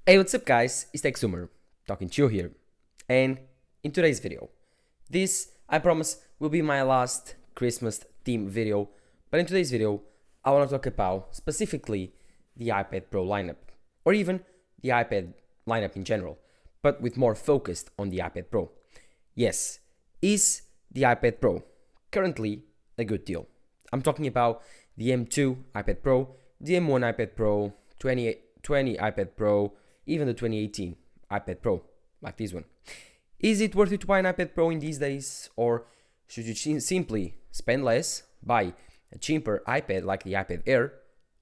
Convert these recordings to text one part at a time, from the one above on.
Hey, what's up guys, it's TechZoomer, talking to you here, and in today's video, this, I promise, will be my last Christmas theme video, but in today's video, I want to talk about specifically the iPad Pro lineup, or even the iPad lineup in general, but with more focused on the iPad Pro. Yes, is the iPad Pro currently a good deal? I'm talking about the M2 iPad Pro, the M1 iPad Pro, 2020 iPad Pro, even the 2018 iPad Pro, like this one. Is it worth it to buy an iPad Pro in these days, or should you simply spend less, buy a cheaper iPad like the iPad Air,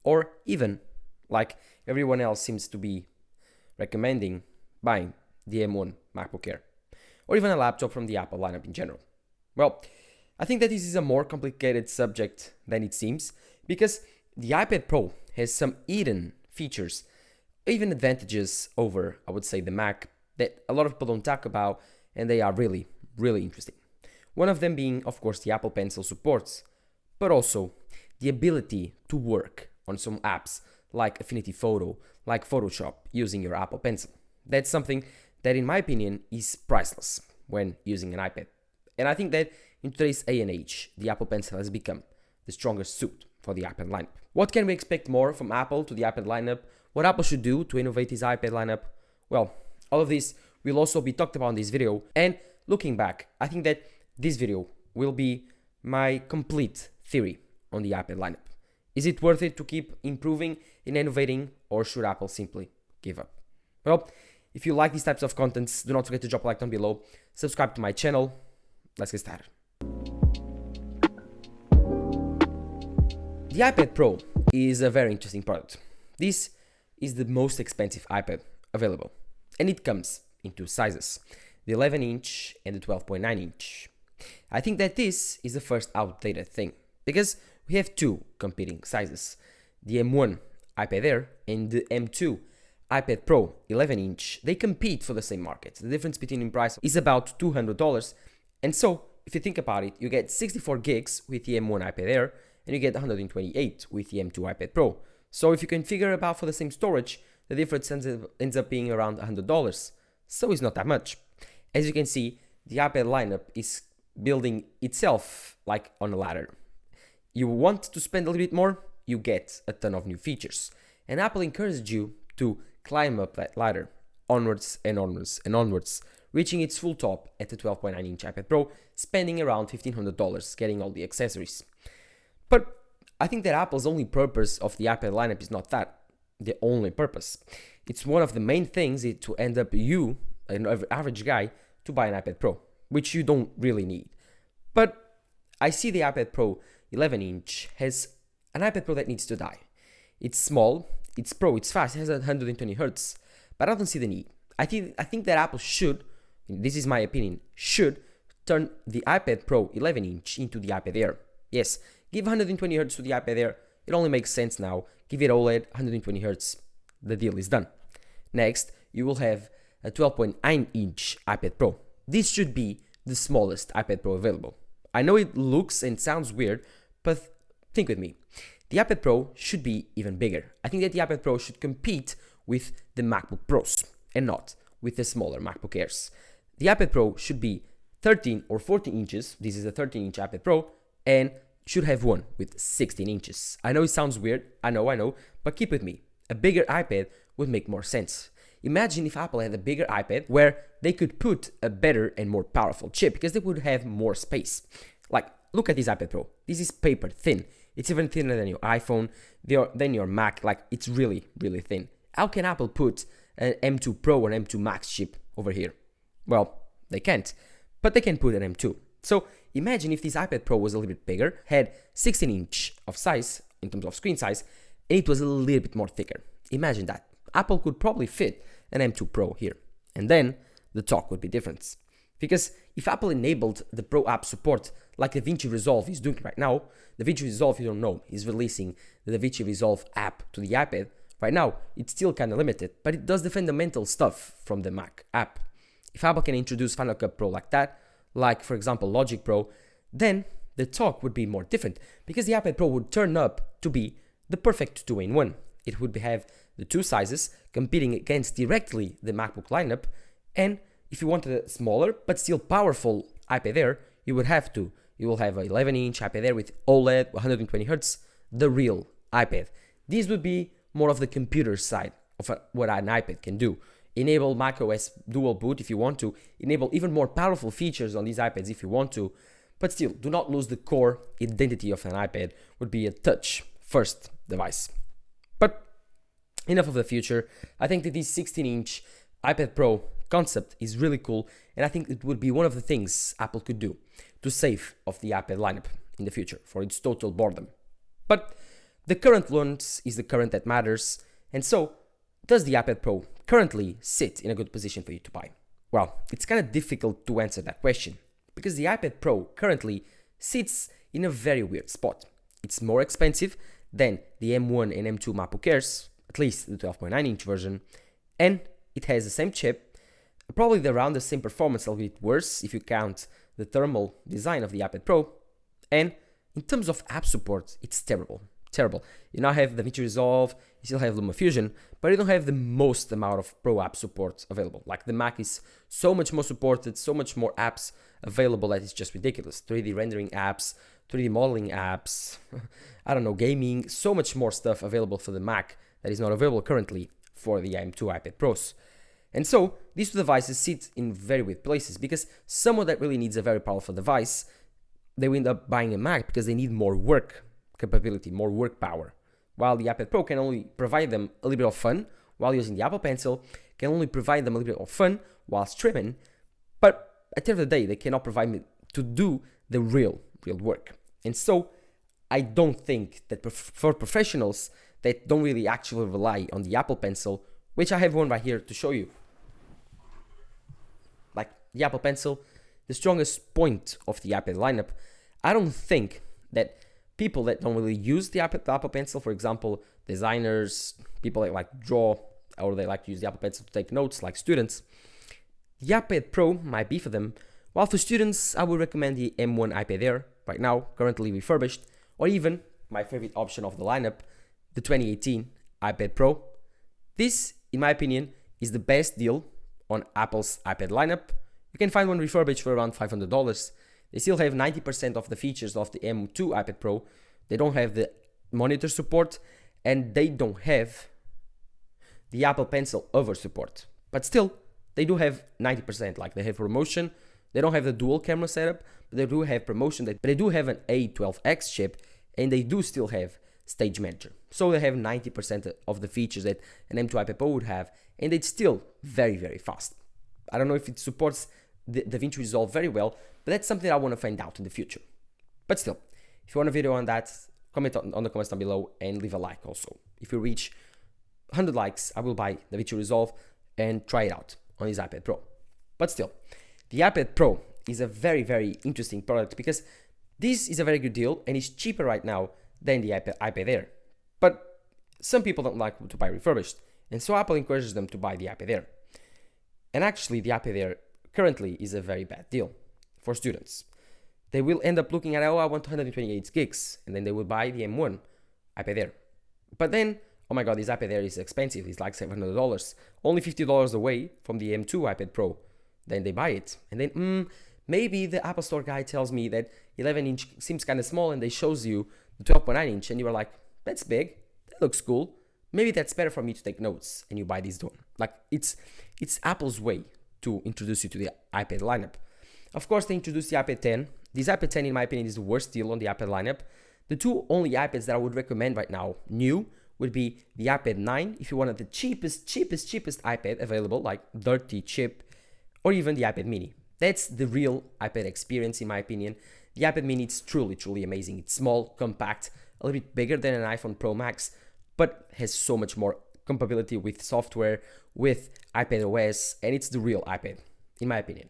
or even, like everyone else seems to be recommending, buying the M1 MacBook Air, or even a laptop from the Apple lineup in general? Well, I think that this is a more complicated subject than it seems, because the iPad Pro has some hidden features, even advantages over, I would say, the Mac that a lot of people don't talk about, and they are really, really interesting. One of them being, of course, the Apple Pencil supports, but also the ability to work on some apps like Affinity Photo, like Photoshop, using your Apple Pencil. That's something that, in my opinion, is priceless when using an iPad. And I think that in today's day and age, the Apple Pencil has become the strongest suit for the iPad lineup. What can we expect more from Apple to the iPad lineup? What Apple should do to innovate his iPad lineup? Well, all of this will also be talked about in this video. And looking back, I think that this video will be my complete theory on the iPad lineup. Is it worth it to keep improving and innovating, or should Apple simply give up? Well, if you like these types of contents, do not forget to drop a like down below, subscribe to my channel. Let's get started. The iPad Pro is a very interesting product. This is the most expensive iPad available, and it comes in two sizes, the 11-inch and the 12.9-inch. I think that this is the first outdated thing, because we have two competing sizes, the M1 iPad Air and the M2 iPad Pro 11-inch. They compete for the same market. The difference between in price is about $200, and so if you think about it, you get 64 gigs with the M1 iPad Air, and you get 128 with the M2 iPad Pro. So if you can figure about for the same storage, the difference ends up being around $100. So it's not that much. As you can see, the iPad lineup is building itself like on a ladder. You want to spend a little bit more, you get a ton of new features. And Apple encouraged you to climb up that ladder, onwards and onwards and onwards, reaching its full top at the 12.9-inch iPad Pro, spending around $1,500 getting all the accessories. But I think that Apple's only purpose of the iPad lineup is not that, the only purpose. It's one of the main things to end up you, an average guy, to buy an iPad Pro, which you don't really need. But I see the iPad Pro 11-inch has an iPad Pro that needs to die. It's small, it's Pro, it's fast, it has 120 Hz, but I don't see the need. I think that Apple should, this is my opinion, should turn the iPad Pro 11-inch into the iPad Air. Yes, give 120 Hz to the iPad Air, it only makes sense now. Give it OLED, 120 Hz, the deal is done. Next, you will have a 12.9-inch iPad Pro. This should be the smallest iPad Pro available. I know it looks and sounds weird, but think with me. The iPad Pro should be even bigger. I think that the iPad Pro should compete with the MacBook Pros and not with the smaller MacBook Airs. The iPad Pro should be 13 or 14 inches. This is a 13-inch iPad Pro, and should have one with 16 inches. I know it sounds weird, I know, but keep with me. A bigger iPad would make more sense. Imagine if Apple had a bigger iPad where they could put a better and more powerful chip, because they would have more space. Like, look at this iPad Pro. This is paper thin. It's even thinner than your iPhone, than your Mac. Like, it's really, really thin. How can Apple put an M2 Pro or M2 Max chip over here? Well, they can't, but they can put an M2. So imagine if this iPad Pro was a little bit bigger, had 16-inch of size in terms of screen size, and it was a little bit more thicker. Imagine that. Apple could probably fit an M2 Pro here, and then the talk would be different. Because if Apple enabled the Pro app support like DaVinci Resolve is doing right now, DaVinci Resolve, you don't know, is releasing the DaVinci Resolve app to the iPad. Right now, it's still kind of limited, but it does the fundamental stuff from the Mac app. If Apple can introduce Final Cut Pro like that, like for example Logic Pro, then the talk would be more different, because the iPad Pro would turn up to be the perfect 2-in-1. it would have the two sizes competing against directly the MacBook lineup. And if you wanted a smaller but still powerful iPad Air, you will have an 11-inch iPad Air with OLED, 120 Hz, the real iPad. This would be more of the computer side of what an iPad can do. Enable macOS dual boot if you want to, enable even more powerful features on these iPads if you want to, but still, do not lose the core identity of an iPad, would be a touch first device. But enough of the future. I think that this 16-inch iPad Pro concept is really cool, and I think it would be one of the things Apple could do to save off the iPad lineup in the future for its total boredom. But the current launch is the current that matters, and so does the iPad Pro currently sit in a good position for you to buy? Well, it's kind of difficult to answer that question, because the iPad Pro currently sits in a very weird spot. It's more expensive than the M1 and M2 MacBook Airs, at least the 12.9-inch version, and it has the same chip, probably around the same performance, a little bit worse if you count the thermal design of the iPad Pro, and in terms of app support, it's terrible. You now have DaVinci Resolve, you still have LumaFusion, but you don't have the most amount of Pro app support available. Like the Mac is so much more supported, so much more apps available that it's just ridiculous. 3D rendering apps, 3D modeling apps, I don't know, gaming, so much more stuff available for the Mac that is not available currently for the M2 iPad Pros. And so these two devices sit in very weird places because someone that really needs a very powerful device, they will end up buying a Mac because they need more work capability, more work power. While the iPad Pro can only provide them a little bit of fun while using the Apple Pencil, can only provide them a little bit of fun while streaming, but at the end of the day, they cannot provide me to do the real work. And so I don't think that for professionals that don't really actually rely on the Apple Pencil, which I have one right here to show you. Like the Apple Pencil, the strongest point of the iPad lineup, I don't think that people that don't really use the Apple Pencil, for example, designers, people that like draw, or they like to use the Apple Pencil to take notes, like students, the iPad Pro might be for them. While for students, I would recommend the M1 iPad Air, right now, currently refurbished, or even my favorite option of the lineup, the 2018 iPad Pro. This, in my opinion, is the best deal on Apple's iPad lineup. You can find one refurbished for around $500. They still have 90% of the features of the M2 iPad Pro. They don't have the monitor support, and they don't have the Apple Pencil over support. But still, they do have 90%, like they have ProMotion. They don't have the dual camera setup, but they do have ProMotion. But they do have an A12X chip, and they do still have Stage Manager. So they have 90% of the features that an M2 iPad Pro would have, and it's still very, very fast. I don't know if it supports the DaVinci Resolve very well, but that's something I want to find out in the future. But still, if you want a video on that, comment on the comments down below and leave a like also. If we reach 100 likes, I will buy DaVinci Resolve and try it out on this iPad Pro. But still, the iPad Pro is a very, very interesting product because this is a very good deal and it's cheaper right now than the iPad Air. But some people don't like to buy refurbished, and so Apple encourages them to buy the iPad Air. And actually, the iPad Air currently is a very bad deal for students. They will end up looking at, oh, I want 128 gigs, and then they will buy the M1 iPad Air. But then, oh my god, this iPad Air is expensive. It's like $700, only $50 away from the M2 iPad Pro. Then they buy it, and then maybe the Apple Store guy tells me that 11-inch seems kind of small, and they shows you the 12.9-inch, and you are like, that's big, that looks cool. Maybe that's better for me to take notes, and you buy this one. Like it's Apple's way to introduce you to the iPad lineup. Of course, they introduced the iPad 10. This iPad 10, in my opinion, is the worst deal on the iPad lineup. The two only iPads that I would recommend right now, new, would be the iPad 9, if you wanted the cheapest iPad available, like dirty, cheap, or even the iPad mini. That's the real iPad experience, in my opinion. The iPad mini is truly, truly amazing. It's small, compact, a little bit bigger than an iPhone Pro Max, but has so much more compatibility with software, with iPad OS, and it's the real iPad, in my opinion.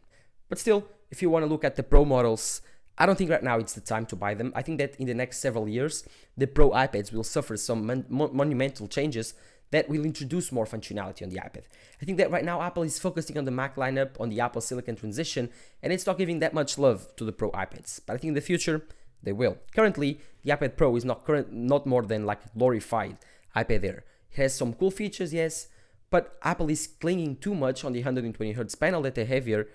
But still, if you want to look at the Pro models, I don't think right now it's the time to buy them. I think that in the next several years, the Pro iPads will suffer some monumental changes that will introduce more functionality on the iPad. I think that right now Apple is focusing on the Mac lineup, on the Apple Silicon transition, and it's not giving that much love to the Pro iPads. But I think in the future, they will. Currently, the iPad Pro is not more than like a glorified iPad Air. has some cool features, yes, but Apple is clinging too much on the 120Hz panel that they have here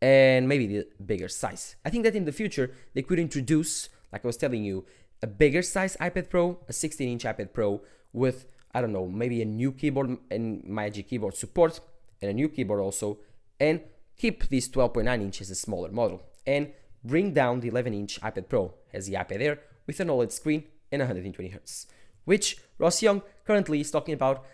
and maybe the bigger size. I think that in the future they could introduce, like I was telling you, a bigger size iPad Pro, a 16-inch iPad Pro with, I don't know, maybe a new keyboard and Magic Keyboard support and a new keyboard also, and keep this 12.9 inch as a smaller model and bring down the 11-inch iPad Pro as the iPad Air with an OLED screen and 120Hz, which Ross Young currently is talking about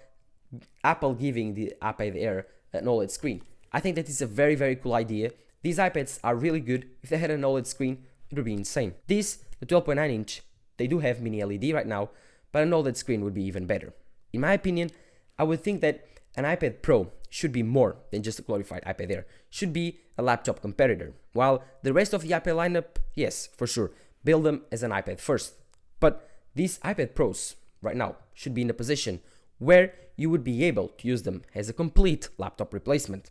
Apple giving the iPad Air an OLED screen. I think that is a very, very cool idea. These iPads are really good. If they had an OLED screen, it would be insane. This, the 12.9 inch, they do have mini LED right now, but an OLED screen would be even better. In my opinion, I would think that an iPad Pro should be more than just a glorified iPad Air. Should be a laptop competitor. While the rest of the iPad lineup, yes, for sure, build them as an iPad first. But these iPad Pros right now should be in a position where you would be able to use them as a complete laptop replacement.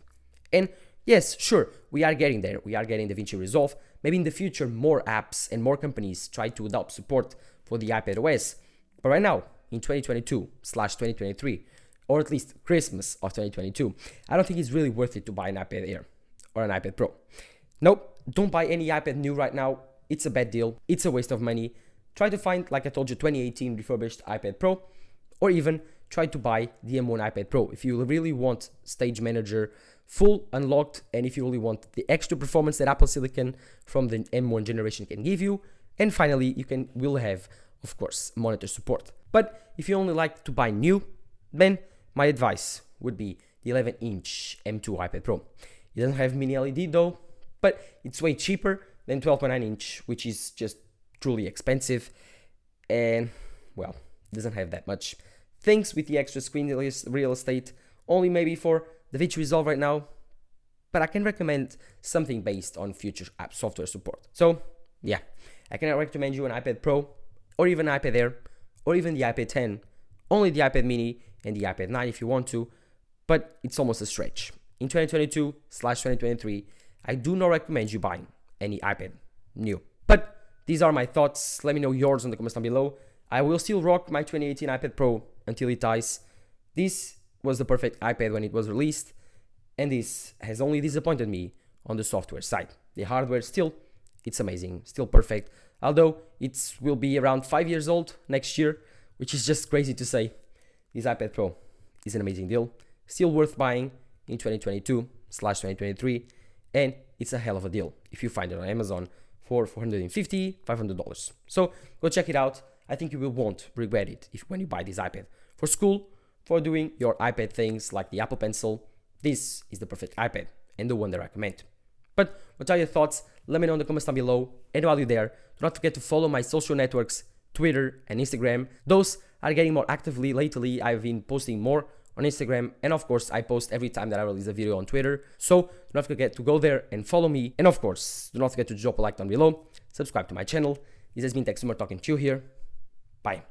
And yes, sure, we are getting there. We are getting DaVinci Resolve. Maybe in the future, more apps and more companies try to adopt support for the iPad OS. But right now, in 2022/2023, or at least Christmas of 2022, I don't think it's really worth it to buy an iPad Air or an iPad Pro. Nope, don't buy any iPad new right now. It's a bad deal. It's a waste of money. Try to find, like I told you, 2018 refurbished iPad Pro, or even try to buy the M1 iPad Pro if you really want Stage Manager full unlocked, and if you really want the extra performance that Apple Silicon from the M1 generation can give you. And finally, will have, of course, monitor support. But if you only like to buy new, then my advice would be the 11-inch M2 iPad Pro. It doesn't have mini LED though, but it's way cheaper than 12.9 inch, which is just truly expensive, and well, doesn't have that much things with the extra screen real estate, only maybe for DaVinci Resolve right now, but I can recommend something based on future app software support. So yeah, I can recommend you an iPad Pro, or even iPad Air, or even the iPad 10, only the iPad mini and the iPad 9 if you want to, but it's almost a stretch. In 2022/2023, I do not recommend you buying any iPad new. But these are my thoughts. Let me know yours in the comments down below. I will still rock my 2018 iPad Pro until it dies. This was the perfect iPad when it was released, and this has only disappointed me on the software side. The hardware still, it's amazing, still perfect, although it will be around 5 years old next year, which is just crazy to say. This iPad Pro is an amazing deal, still worth buying in 2022/2023, and it's a hell of a deal if you find it on Amazon for $450, $500. So go check it out. I think you won't regret it when you buy this iPad. For school, for doing your iPad things like the Apple Pencil, this is the perfect iPad and the one that I recommend. But what are your thoughts? Let me know in the comments down below. And while you're there, do not forget to follow my social networks, Twitter and Instagram. Those are getting more actively lately. I've been posting more on Instagram, and of course I post every time that I release a video on Twitter, so do not forget to go there and follow me. And of course, do not forget to drop a like down below, subscribe to my channel. This has been Tech Summer talking to you here. Bye.